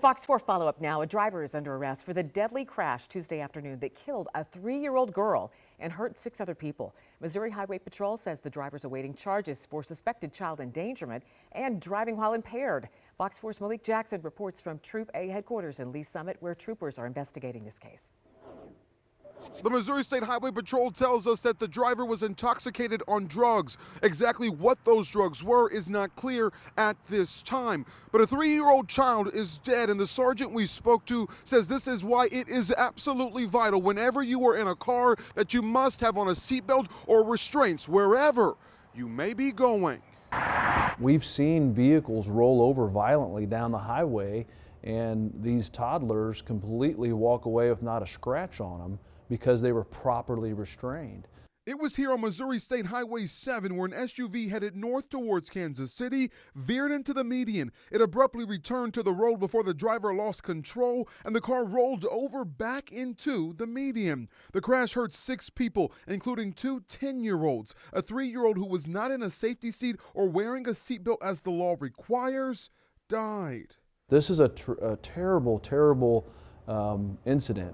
Fox 4 follow-up now. A driver is under arrest for the deadly crash Tuesday afternoon that killed a 3-year-old girl and hurt 6 other people. Missouri Highway Patrol says the driver's awaiting charges for suspected child endangerment and driving while impaired. Fox 4's Malik Jackson reports from Troop A headquarters in Lee Summit, where troopers are investigating this case. The Missouri State Highway Patrol tells us that the driver was intoxicated on drugs. Exactly what those drugs were is not clear at this time. But a 3-year-old child is dead, and the sergeant we spoke to says this is why it is absolutely vital whenever you are in a car that you must have on a seatbelt or restraints wherever you may be going. We've seen vehicles roll over violently down the highway, and these toddlers completely walk away with not a scratch on them because they were properly restrained. It was here on Missouri State Highway 7 where an SUV headed north towards Kansas City veered into the median. It abruptly returned to the road before the driver lost control and the car rolled over back into the median. The crash hurt 6 people, including 2 10-year-olds. A 3-year-old who was not in a safety seat or wearing a seatbelt as the law requires died. This is a terrible, terrible incident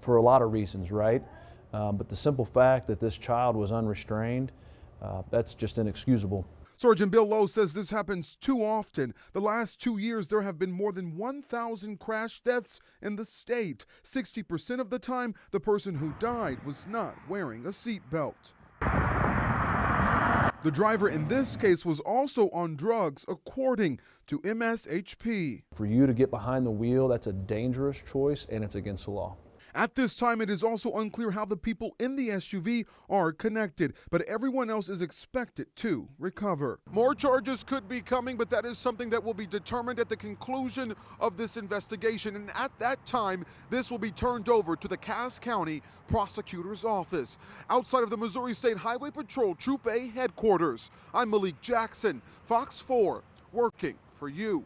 for a lot of reasons, right? But the simple fact that this child was unrestrained, that's just inexcusable. Sergeant Bill Lowe says this happens too often. The last 2 years, there have been more than 1,000 crash deaths in the state. 60% of the time, the person who died was not wearing a seatbelt. The driver in this case was also on drugs, according to MSHP. For you to get behind the wheel, that's a dangerous choice, and it's against the law. At this time, it is also unclear how the people in the SUV are connected, but everyone else is expected to recover. More charges could be coming, but that is something that will be determined at the conclusion of this investigation. And at that time, this will be turned over to the Cass County Prosecutor's Office. Outside of the Missouri State Highway Patrol Troop A headquarters, I'm Malik Jackson, Fox 4, working for you.